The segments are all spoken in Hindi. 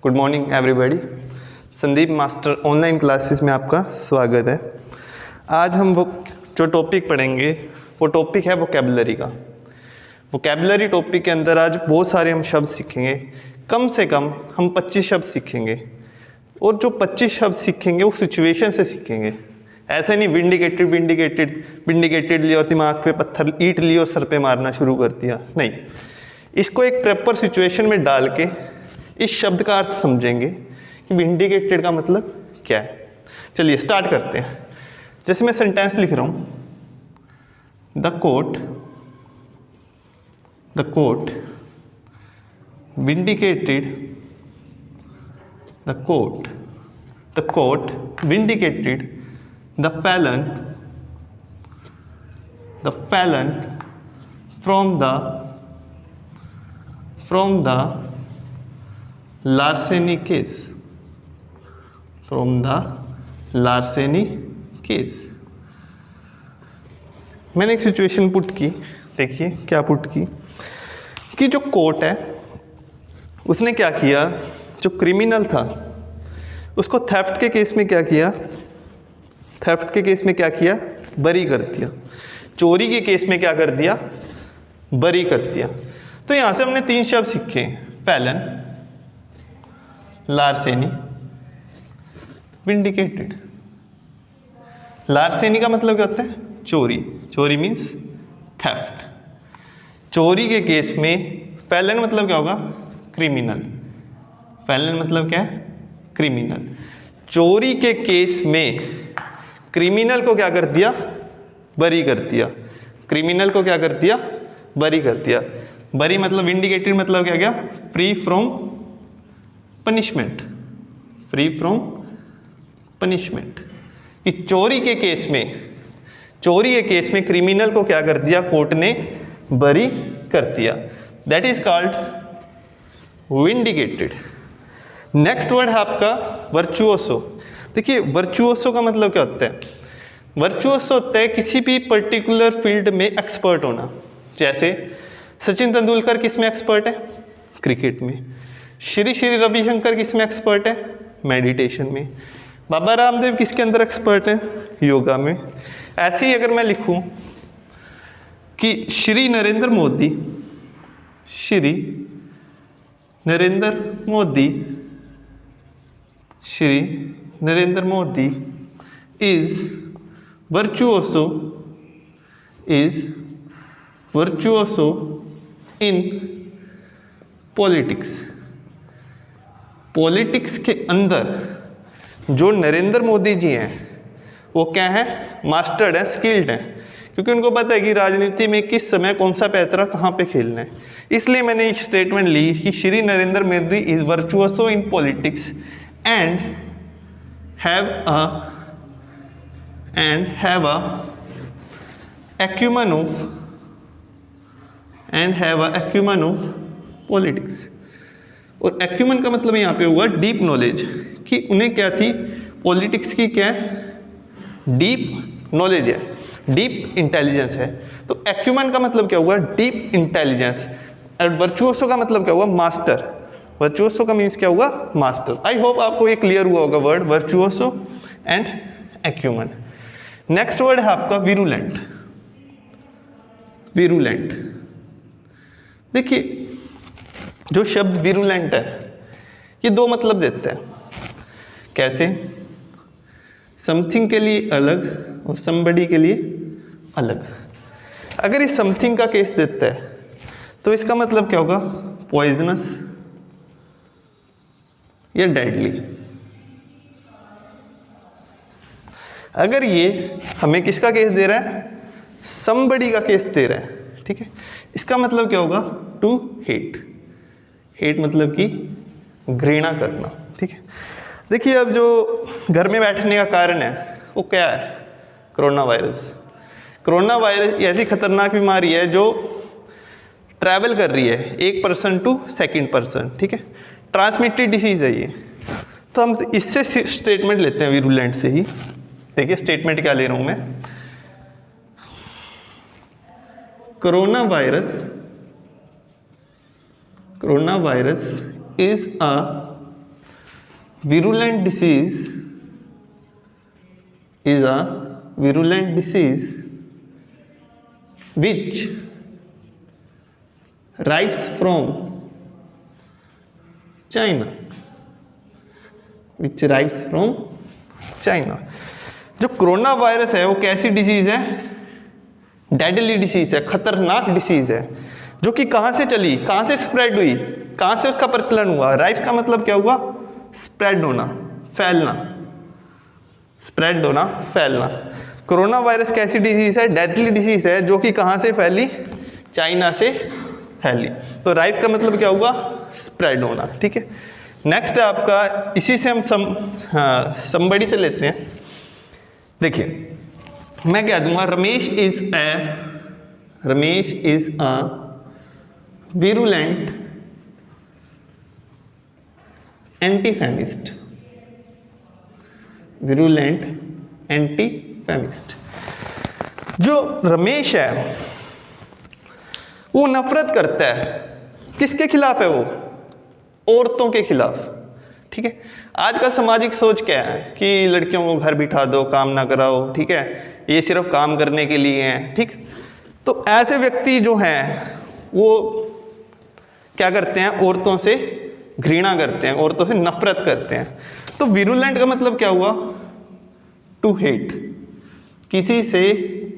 Good morning everybody. Sandeep master online classes में आपका स्वागत है। आज हम वो जो टॉपिक पढ़ेंगे वो टॉपिक है वोकैबुलरी का। वोकैबुलरी टॉपिक के अंदर आज बहुत सारे हम शब्द सीखेंगे। कम से कम हम 25 शब्द सीखेंगे और जो 25 शब्द सीखेंगे वो सिचुएशन से सीखेंगे। ऐसे नहीं विंडिकेटेड लिया और दिमाग पे पत्थर ईंट ली और सर पे मारना शुरू कर दिया, नहीं। इसको एक प्रॉपर सिचुएशन में डाल के इस शब्द का अर्थ समझेंगे कि विंडिकेटेड का मतलब क्या है। चलिए स्टार्ट करते हैं। जैसे मैं सेंटेंस लिख रहा हूँ, the court vindicated the court vindicated the felon from the larceny case मैंने एक सिचुएशन पुट की। देखिए क्या पुट की कि जो कोर्ट है उसने क्या किया, जो क्रिमिनल था उसको थेफ्ट के केस में क्या किया, बरी कर दिया। चोरी के केस में क्या कर दिया, बरी कर दिया। तो यहां से हमने 3 शब्द सीखे, फेलन, लार्सेनी, विंडिकेटेड। लार्सेनी का मतलब क्या होता है, चोरी मीन्स थेफ्ट। चोरी के केस में फेलन मतलब क्या होगा, क्रिमिनल। फेलन मतलब क्या है, क्रिमिनल। चोरी के केस में क्रिमिनल को क्या कर दिया, बरी कर दिया। क्रिमिनल को क्या कर दिया, बरी कर दिया। बरी मतलब विंडिकेटेड मतलब क्या गया, फ्री फ्रॉम पनिशमेंट। कि चोरी के केस में क्रिमिनल को क्या कर दिया, कोर्ट ने बरी कर दिया। That is called vindicated. Next word है आपका वर्चुओसो। देखिए वर्चुओसो का मतलब क्या होता है, वर्चुओसो होता है किसी भी पर्टिकुलर फील्ड में एक्सपर्ट होना। जैसे सचिन तेंदुलकर किस में एक्सपर्ट है, क्रिकेट में। श्री रविशंकर किस में एक्सपर्ट है, मेडिटेशन में। बाबा रामदेव किसके अंदर एक्सपर्ट है, योगा में। ऐसे ही अगर मैं लिखूं कि Shri Narendra Modi is virtuoso in politics के अंदर जो नरेंद्र मोदी जी हैं वो क्या है, मास्टर्ड है, स्किल्ड है। क्योंकि उनको पता है कि राजनीति में किस समय कौन सा पैतरा कहाँ पे खेलना है। इसलिए मैंने एक स्टेटमेंट ली कि Shri Narendra Modi is virtuoso in politics and have a acumen of politics. और एक्यूमन का मतलब यहाँ पे हुआ डीप नॉलेज, कि उन्हें क्या थी, पॉलिटिक्स की क्या है, डीप नॉलेज है, डीप इंटेलिजेंस है। तो एक्यूमन का मतलब क्या हुआ, डीप इंटेलिजेंस। और वर्चुओसो का मतलब क्या हुआ, मास्टर। वर्चुओसो का मीन्स क्या हुआ, मास्टर। आई होप आपको ये क्लियर हुआ होगा word virtuoso and acumen. Next word है आपका विरुलेंट। देखिए जो शब्द विरुलेंट है ये 2 मतलब देता है। कैसे, समथिंग के लिए अलग और समबडी के लिए अलग। अगर ये समथिंग का केस देता है तो इसका मतलब क्या होगा, पॉइजनस या डेडली। अगर ये हमें किसका केस दे रहा है, समबडी का केस दे रहा है, ठीक है, इसका मतलब क्या होगा, टू हेट मतलब कि घृणा करना, ठीक है। देखिए अब जो घर में बैठने का कारण है वो क्या है, कोरोना वायरस ऐसी खतरनाक बीमारी है जो ट्रैवल कर रही है एक पर्सन टू सेकंड पर्सन, ठीक है, ट्रांसमिटेड डिसीज है ये। तो हम इससे स्टेटमेंट लेते हैं विरुलेंट से ही। देखिए स्टेटमेंट क्या ले रहा हूं मैं, corona virus is a virulent disease is a virulent disease which arrives from China, which arrives from China। जो कोरोना वायरस है वो कैसी डिसीज है? डेडली डिसीज है, खतरनाक डिसीज है, जो कि कहाँ से चली, कहाँ से स्प्रेड हुई, कहाँ से उसका प्रचलन हुआ? राइव्स का मतलब क्या हुआ? स्प्रेड होना, फैलना, स्प्रेड होना, फैलना। कोरोना वायरस कैसी डिसीज है? डेडली डिसीज है, जो कि कहाँ से फैली? चाइना से फैली। तो राइव्स का मतलब क्या हुआ? स्प्रेड होना। ठीक है, नेक्स्ट है आपका, इसी से हम समबड़ी से लेते हैं। देखिए मैं कह दूंगा Ramesh is a virulent antifeminist, virulent antifeminist. जो रमेश है वो नफरत करता है, किसके खिलाफ है? वो औरतों के खिलाफ। ठीक है, आज का सामाजिक सोच क्या है कि लड़कियों को घर बिठा दो, काम ना कराओ, ठीक है, ये सिर्फ काम करने के लिए हैं। ठीक, तो ऐसे व्यक्ति जो हैं वो क्या करते हैं? औरतों से घृणा करते हैं, औरतों से नफरत करते हैं। तो विरुलेंट का मतलब क्या हुआ? टू हेट, किसी से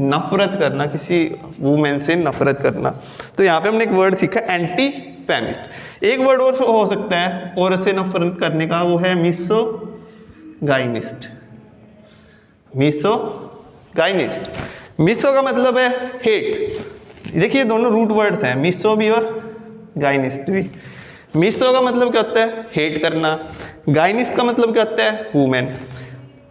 नफरत करना, किसी वुमेन से नफरत करना। तो यहाँ पे हमने एक वर्ड सीखा एंटी फेमिस्ट। एक वर्ड और हो सकता है औरत से नफरत करने का, वो है मिसोगाइनिस्ट। मिसोगाइनिस्ट, मिसो का मतलब है हेट। देखिए दोनों रूट वर्ड्स हैं, मिसो भी और गाइनिस्ट भी। मिसो का मतलब क्या होता है? हेट करना। गाइनिस्ट का मतलब क्या होता है? वुमेन।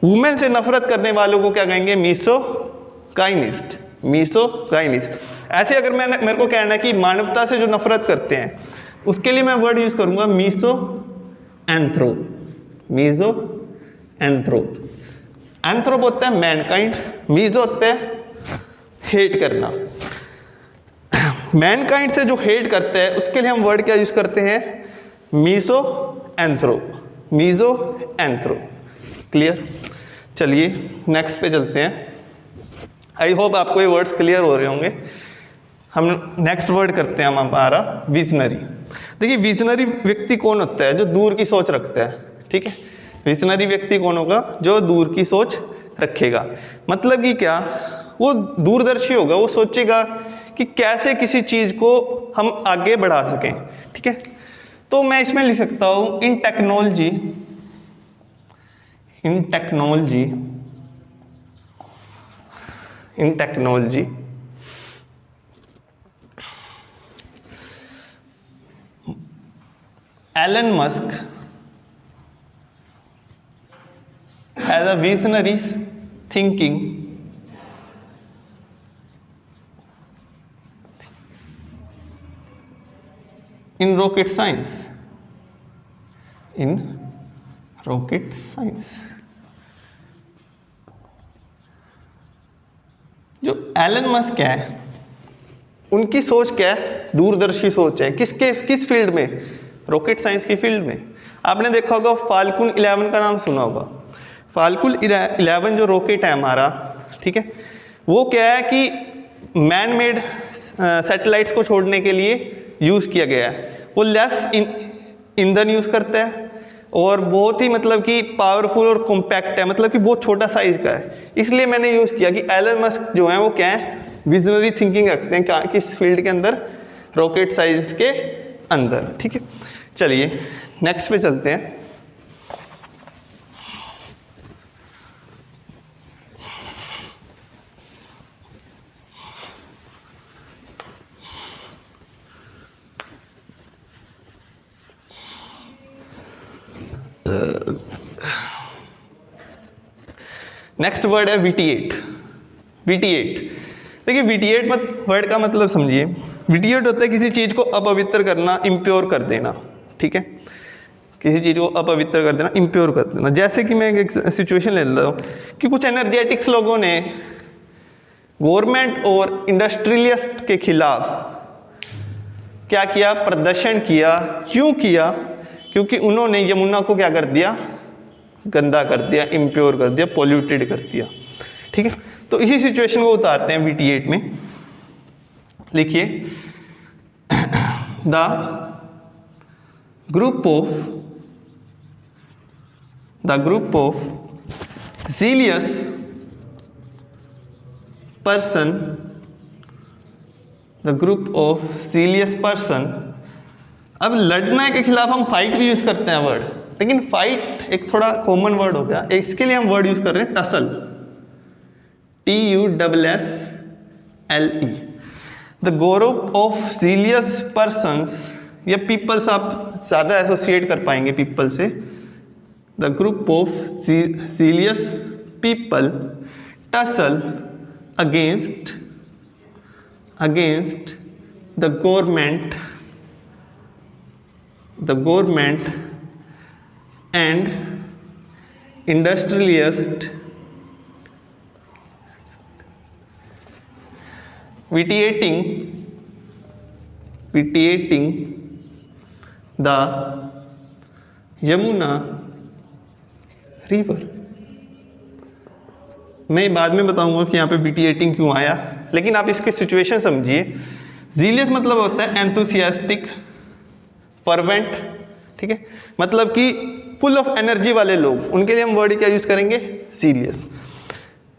वुमेन से नफरत करने वालों को क्या कहेंगे? Misogynist, misogynist. ऐसे अगर मेरे को कहना है कि मानवता से जो नफरत करते हैं, उसके लिए मैं वर्ड यूज करूंगा मिसोएंथ्रो। मिसोएंथ्रो, एंथ्रोप होता है मैनकाइंड, मिसो होता है हेट करना। मैनकाइंड से जो हेट करते हैं उसके लिए हम वर्ड क्या यूज करते हैं? मिसोएंथ्रो, मिसोएंथ्रो। क्लियर? चलिए नेक्स्ट पे चलते हैं। आई होप आपको ये वर्ड्स क्लियर हो रहे होंगे। हम नेक्स्ट वर्ड करते हैं हम हमारा विजनरी। देखिए विजनरी व्यक्ति कौन होता है? जो दूर की सोच रखता है। ठीक है, विजनरी व्यक्ति कौन होगा? जो दूर की सोच रखेगा। मतलब कि क्या? वो दूरदर्शी होगा, वो सोचेगा कि कैसे किसी चीज को हम आगे बढ़ा सकें। ठीक है, तो मैं इसमें लिख सकता हूं in technology, in technology, in technology Elon Musk has a visionary thinking in rocket science, in rocket science। जो एलन मस्क है उनकी सोच क्या है? दूरदर्शी सोच है। किस फील्ड में? रॉकेट साइंस की फील्ड में। आपने देखा होगा फाल्कन 11 का नाम सुना होगा। फाल्कन 11 जो रॉकेट है हमारा, ठीक है, वो क्या है कि मैन मेड सैटेलाइट्स को छोड़ने के लिए यूज़ किया गया है। वो लेस ईंधन यूज़ करता है और बहुत ही मतलब कि पावरफुल और कॉम्पैक्ट है, मतलब कि बहुत छोटा साइज का है। इसलिए मैंने यूज़ किया कि एलन मस्क जो है वो क्या है? विजनरी थिंकिंग रखते हैं क्या किस फील्ड के अंदर? रॉकेट साइंस के अंदर। ठीक है, चलिए नेक्स्ट पे चलते हैं। नेक्स्ट वर्ड है विटिएट। विटिएट, देखिए विटिएट वर्ड का मतलब समझिए। विटिएट होता है किसी चीज़ को अपवित्र करना, इम्प्योर कर देना। ठीक है, किसी चीज़ को अपवित्र कर देना, इम्प्योर कर देना। जैसे कि मैं एक सिचुएशन ले लेता हूँ कि कुछ एनर्जेटिक्स लोगों ने गवर्नमेंट और इंडस्ट्रियलिस्ट के खिलाफ क्या किया? प्रदर्शन किया। क्यों किया? क्योंकि उन्होंने यमुना को क्या कर दिया? गंदा कर दिया, इम्प्योर कर दिया, पोल्यूटेड कर दिया। ठीक है, तो इसी सिचुएशन को उतारते हैं VT8 में। लिखिए the group of zealous person, the group of zealous person। अब लड़ना के खिलाफ हम फाइट भी यूज करते हैं वर्ड, लेकिन फाइट एक थोड़ा कॉमन वर्ड हो गया, इसके लिए हम वर्ड यूज कर रहे हैं tussle, TUSSLE। The group of zealous persons, या पीपल्स आप ज़्यादा एसोसिएट कर पाएंगे पीपल से। The group of zealous people tussle against the government and industrialists, vitiating the Yamuna river. मैं बाद में बताऊंगा कि यहाँ पे विटिएटिंग क्यों आया, लेकिन आप इसकी सिचुएशन समझिए। जीलियस मतलब होता है एंथुसियास्टिक, फर्वेंट, ठीक है, मतलब कि फुल ऑफ एनर्जी वाले लोग, उनके लिए हम वर्ड क्या यूज करेंगे, जीलियस।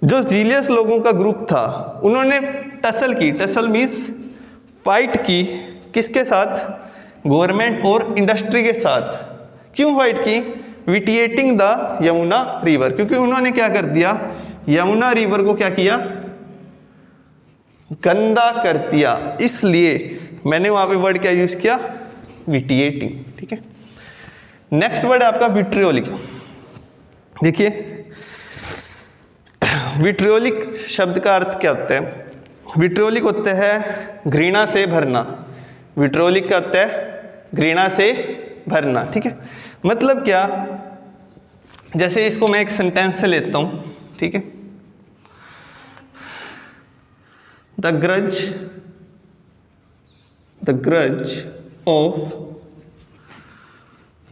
जो जीलियस लोगों का ग्रुप था उन्होंने टसल की, टसल मीन्स फाइट की, किसके साथ, गवर्नमेंट और इंडस्ट्री के साथ। क्यों फाइट की, विटिएटिंग द यमुना रिवर, क्योंकि उन्होंने क्या कर दिया, यमुना रिवर को क्या किया, गंदा कर दिया, इसलिए मैंने वहां पे वर्ड क्या यूज किया, विटिएटिंग। ठीक है, नेक्स्ट वर्ड है आपका विट्रियोलिक। देखिए विट्रियोलिक शब्द का अर्थ क्या होता है, विट्रियोलिक होता है घृणा से भरना, विट्रियोलिक का होता है घृणा से भरना। ठीक है, मतलब क्या, जैसे इसको मैं एक सेंटेंस से लेता हूं, ठीक है, the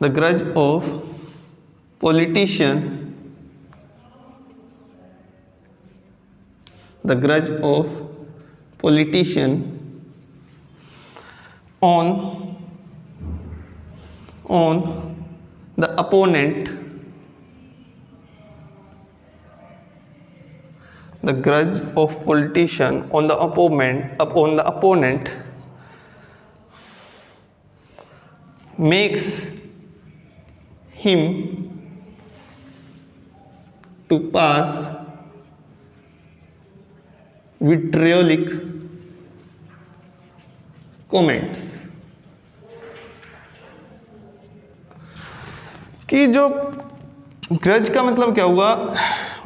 grudge of politician, the grudge of politician on the opponent, the grudge of politician on the opponent makes him to pass vitriolic comments। कि जो ग्रज का मतलब क्या हुआ,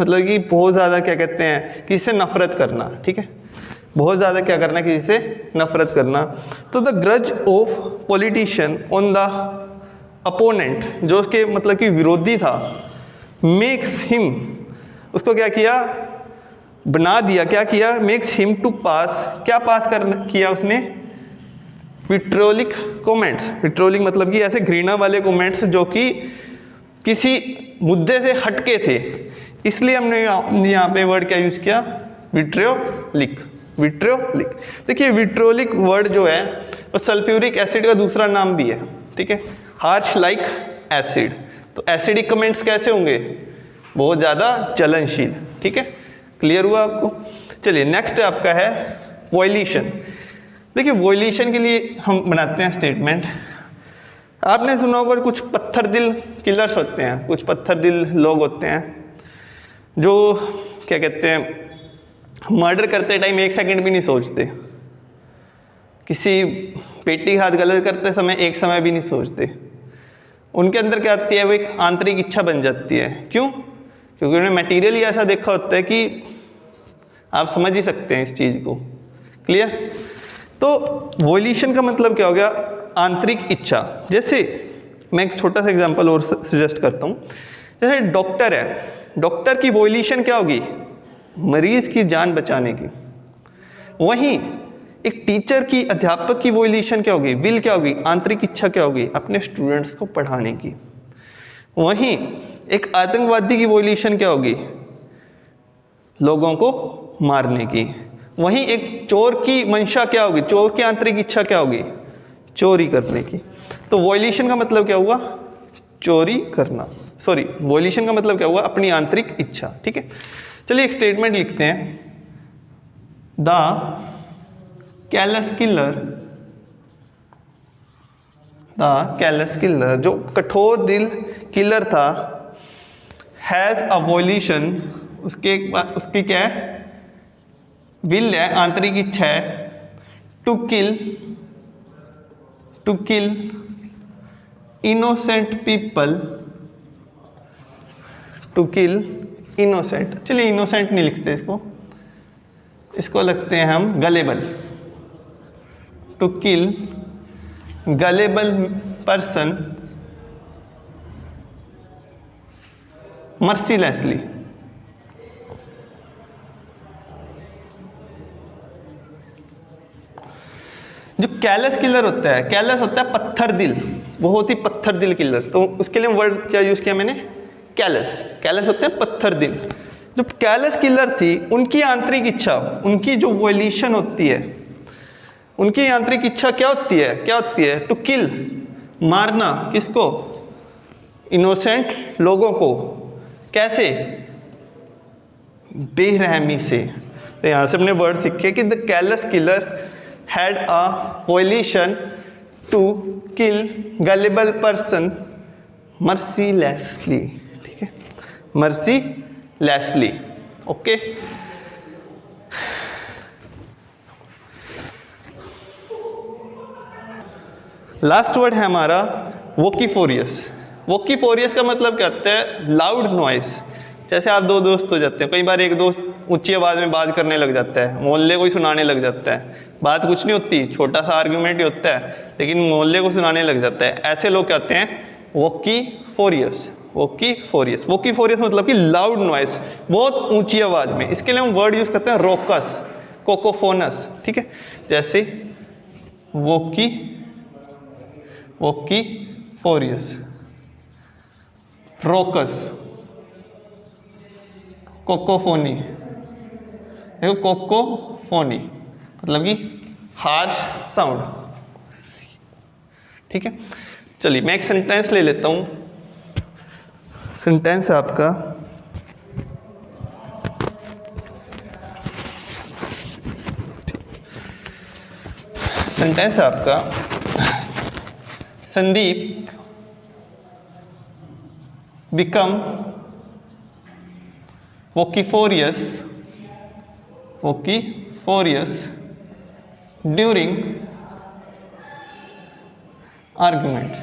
मतलब कि बहुत ज़्यादा क्या कहते हैं, किसी से नफरत करना। ठीक है, बहुत ज़्यादा क्या करना, किसी से नफरत करना। तो the grudge of politician on the opponent, जो उसके मतलब कि विरोधी था, मेक्स हिम, उसको क्या किया, बना दिया, क्या किया, मेक्स हिम टू पास, क्या पास किया उसने, विट्रियोलिक कमेंट्स। विट्रियोलिक मतलब कि ऐसे घृणा वाले कमेंट्स जो कि किसी मुद्दे से हटके थे, इसलिए हमने यहाँ पे वर्ड क्या यूज किया, विट्रियोलिक। विट्रियोलिक, देखिए विट्रियोलिक वर्ड जो है वो सल्फ्यूरिक एसिड का दूसरा नाम भी है। ठीक है, हार्श लाइक एसिड। तो एसिडिक कमेंट्स कैसे होंगे, बहुत ज़्यादा ज्वलनशील। ठीक है, क्लियर हुआ आपको। चलिए नेक्स्ट आपका है वॉयलेशन। देखिए वॉयलेशन के लिए हम बनाते हैं स्टेटमेंट। आपने सुना होगा कुछ पत्थर दिल किलर्स होते हैं, कुछ पत्थर दिल लोग होते हैं जो क्या कहते हैं, मर्डर करते टाइम एक सेकंड भी नहीं सोचते, किसी पेटी हाथ गलत करते समय एक समय भी नहीं सोचते। उनके अंदर क्या आती है, वो एक आंतरिक इच्छा बन जाती है। क्यों, क्योंकि उन्होंने मटेरियल ही ऐसा देखा होता है कि आप समझ ही सकते हैं इस चीज़ को। क्लियर। तो वॉयलेशन का मतलब क्या हो गया, आंतरिक इच्छा। जैसे मैं एक छोटा सा एग्जांपल और सजेस्ट करता हूँ। जैसे डॉक्टर है, डॉक्टर की वॉयलेशन क्या होगी, मरीज की जान बचाने की। वहीं एक टीचर की, अध्यापक की वॉयलेशन क्या होगी, विल क्या होगी, आंतरिक इच्छा क्या होगी, अपने स्टूडेंट्स को पढ़ाने की। वहीं एक आतंकवादी की वॉल्यूशन क्या होगी, लोगों को मारने की। वहीं एक चोर की मंशा क्या होगी, चोर की आंतरिक इच्छा क्या होगी, चोरी करने की। तो वॉल्यूशन का मतलब क्या हुआ, चोरी करना, सॉरी वॉल्यूशन का मतलब क्या हुआ, अपनी आंतरिक इच्छा। ठीक है, चलिए एक स्टेटमेंट लिखते हैं, द कैलस किलर, जो कठोर दिल किलर था, हैज़ अ वॉल्यूशन, उसकी क्या है, विल है, आंतरिक इच्छा है, to kill innocent people, to kill innocent, चलिए इनोसेंट नहीं लिखते इसको लगते हैं हम gullible, to kill gullible person mercilessly. जो कैलस किलर होता है, कैलस होता है पत्थर दिल, बहुत ही पत्थर दिल किलर, तो उसके लिए वर्ड क्या यूज किया मैंने, कैलस। कैलस होते हैं पत्थर दिल। जो कैलस किलर थी, उनकी आंतरिक इच्छा, उनकी जो वॉल्यूशन होती है, उनकी आंतरिक इच्छा क्या होती है, टू किल, मारना, किसको, इनोसेंट लोगों को। कैसे, बेरहमी से। तो यहां से हमने वर्ड सीखे कि the callous killer had a volition to kill gullible person mercilessly. ठीक है, मर्सीलेसली। ओके, लास्ट वर्ड है हमारा वोकीफोरियस। वोकीफोरियस का मतलब क्या होता है, लाउड नॉइस। जैसे आप दो दोस्त हो जाते हैं, कई बार एक दोस्त ऊंची आवाज़ में बात करने लग जाता है, मोहल्ले को ही सुनाने लग जाता है, बात कुछ नहीं होती, छोटा सा आर्ग्यूमेंट ही होता है, लेकिन मोहल्ले को सुनाने लग जाता है। ऐसे लोग कहते हैं वोकीफोरियस। वोकीफोरियस मतलब कि लाउड नॉइस, बहुत ऊंची आवाज़ में। इसके लिए हम वर्ड यूज़ करते हैं रोकस, कोकोफोनस। ठीक है, जैसे वोकीफोरियस, रोकस, कोकोफोनी। देखो कोकोफोनी मतलब कि हार्श साउंड। ठीक है, चलिए मैं एक सेंटेंस ले लेता हूं। सेंटेंस है आपका, Sandeep become vociferous during arguments।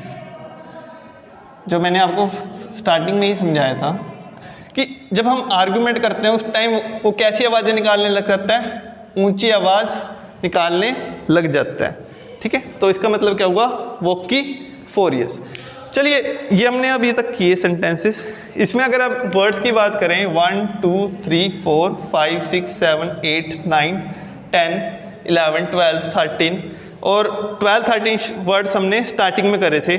जो मैंने आपको स्टार्टिंग में ही समझाया था कि जब हम आर्गुमेंट करते हैं उस टाइम वो कैसी आवाज़ें निकालने लग जाता है, ऊंची आवाज़ निकालने लग जाता है। ठीक है, तो इसका मतलब क्या हुआ, वोकीफोरियस। चलिए ये हमने अभी तक किए सेंटेंसेस। इसमें अगर आप वर्ड्स की बात करें 1 2 3 4 5 6 7 8 9 10 11 12 13 और 12-13 वर्ड्स हमने स्टार्टिंग में करे थे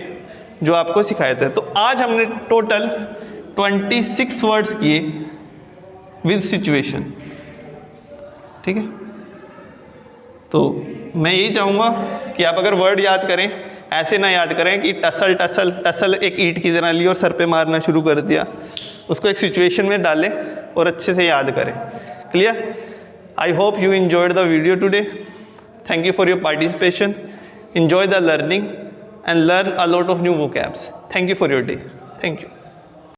जो आपको सिखाए थे। तो आज हमने टोटल 26 वर्ड्स किए विद सिचुएशन। ठीक है, तो मैं यही चाहूँगा कि आप अगर वर्ड याद करें, ऐसे ना याद करें कि टसल एक ईंट की तरह ली और सर पे मारना शुरू कर दिया। उसको एक सिचुएशन में डालें और अच्छे से याद करें। Clear? I hope you enjoyed the video today. Thank you for your participation. Enjoy the learning and learn a lot of new vocabs. Thank you for your day. Thank you.